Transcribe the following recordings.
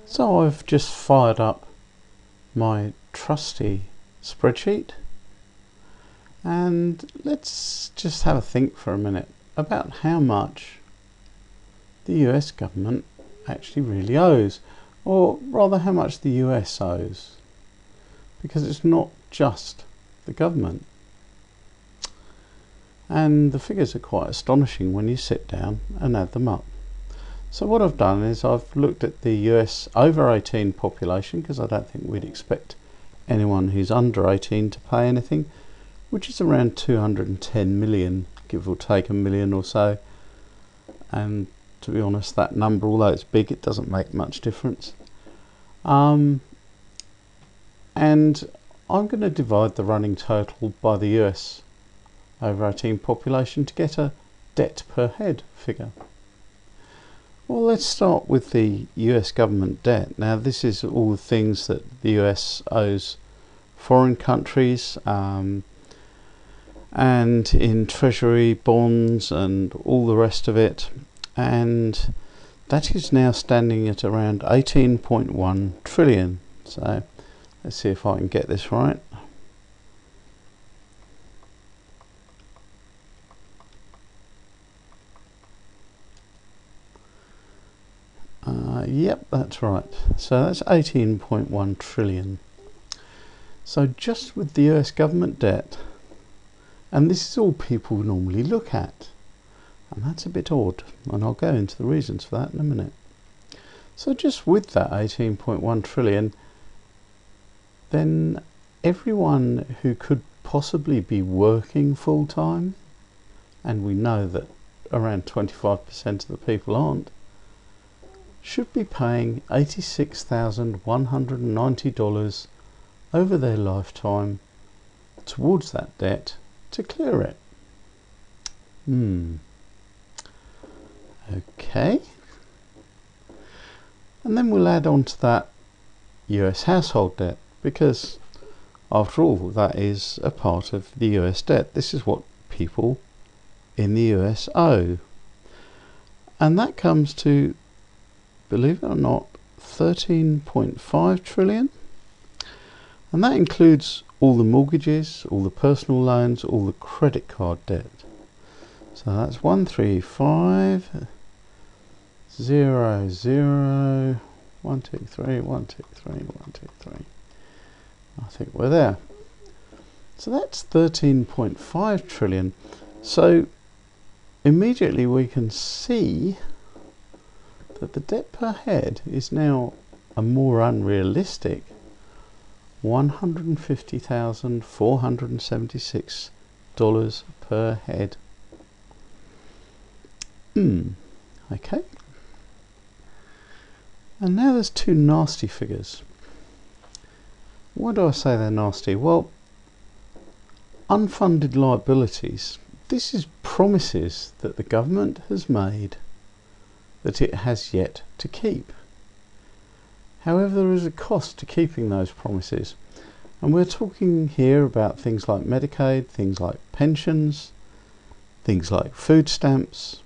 So I've just fired up my trusty spreadsheet, and let's just have a think for a minute about how much the US government actually really owes, or rather how much the US owes, because it's not just the government. And the figures are quite astonishing when you sit down and add them up. So what I've done is I've looked at the US over 18 population, because I don't think we'd expect anyone who's under 18 to pay anything, which is around 210 million, give or take a million or so. And to be honest, that number, although it's big, it doesn't make much difference. And I'm going to divide the running total by the US over 18 population to get a debt per head figure. Well, let's start with the US government debt. Now, this is all the things that the US owes foreign countries, and in treasury bonds and all the rest of it, and that is now standing at around 18.1 trillion. So let's see if I can get this right. Yep, that's right. So that's 18.1 trillion. So just with the US government debt, and this is all people normally look at, and that's a bit odd, and I'll go into the reasons for that in a minute. So just with that 18.1 trillion, then everyone who could possibly be working full-time, and we know that around 25% of the people aren't, should be paying $86,190 over their lifetime towards that debt to clear it. Okay. And then we'll add on to that US household debt, because after all, that is a part of the US debt. This is what people in the US owe. And that comes to, believe it or not, 13.5 trillion. And that includes all the mortgages, all the personal loans, all the credit card debt. So that's 135 0 0 1 2 3 1 2 3 1 2 3. I think we're there. So that's 13.5 trillion. So immediately we can see that the debt per head is now a more unrealistic $150,476 per head. Okay. And now there's two nasty figures. Why do I say they're nasty? Well, unfunded liabilities. This is promises that the government has made that it has yet to keep. However, there is a cost to keeping those promises, and we're talking here about things like Medicaid, things like pensions, things like food stamps,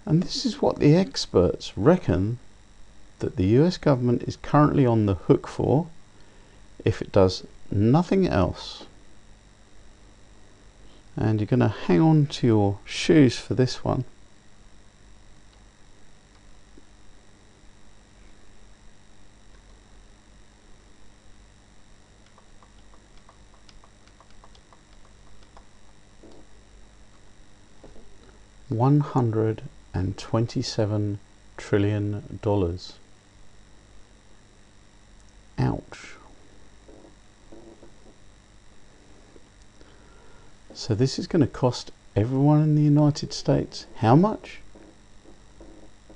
and this is what the experts reckon that the US government is currently on the hook for if it does nothing else. And you're going to hang on to your shoes for this one. $127 trillion. Ouch. So this is going to cost everyone in the United States how much?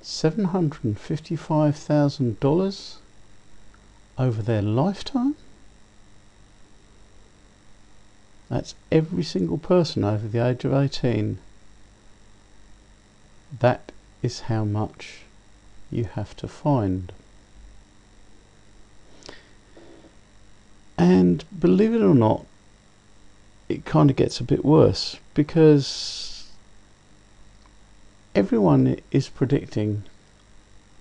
$755,000 over their lifetime? That's every single person over the age of 18. That is how much you have to find. And believe it or not, it kind of gets a bit worse, because everyone is predicting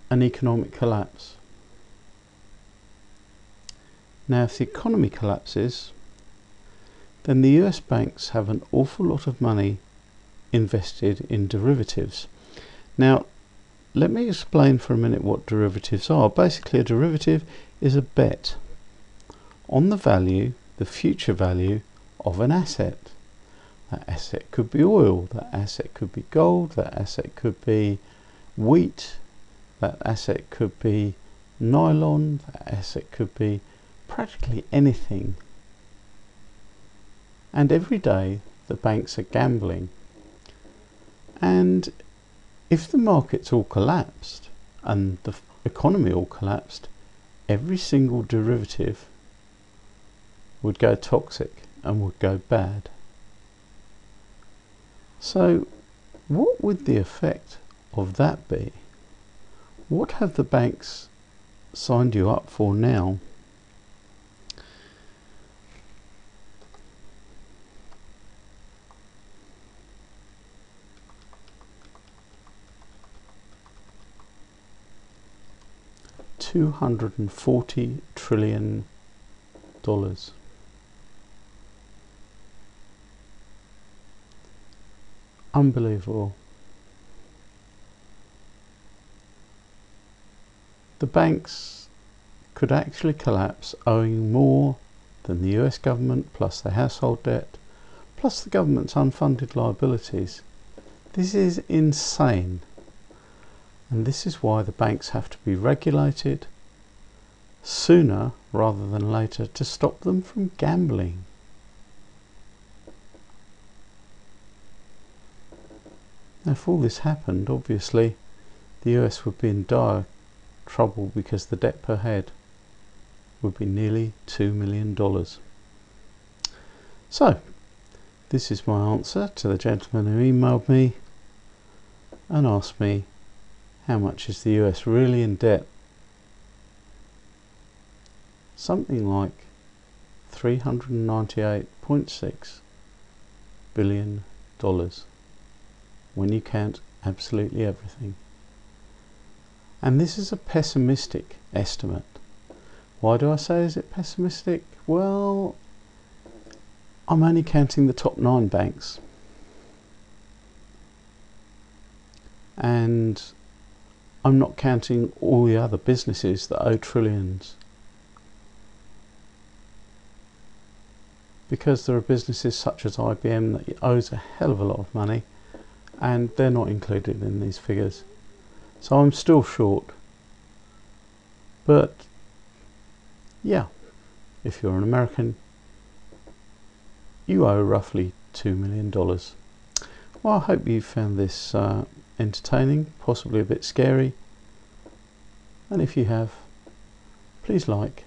an economic collapse. Now if the economy collapses, then the US banks have an awful lot of money invested in derivatives. Now let me explain for a minute what derivatives are. Basically a derivative is a bet on the value, the future value of an asset. That asset could be oil, that asset could be gold, that asset could be wheat, that asset could be nylon, that asset could be practically anything. And every day the banks are gambling. And if the markets all collapsed and the economy all collapsed, every single derivative would go toxic and would go bad. So what would the effect of that be? What have the banks signed you up for now? $240 trillion. Unbelievable. The banks could actually collapse owing more than the US government plus the household debt plus the government's unfunded liabilities. This is insane. And this is why the banks have to be regulated sooner rather than later to stop them from gambling. Now, if all this happened, obviously the US would be in dire trouble because the debt per head would be nearly $2 million. So, this is my answer to the gentleman who emailed me and asked me how much is the US really in debt. Something like $398.6 billion when you count absolutely everything. And this is a pessimistic estimate. Why do I say is it pessimistic? Well, I'm only counting the top 9 banks. And I'm not counting all the other businesses that owe trillions. Because there are businesses such as IBM that owes a hell of a lot of money and they're not included in these figures. So I'm still short. But yeah, if you're an American, you owe roughly $2 million. Well, I hope you found this entertaining, possibly a bit scary. And if you have, please like,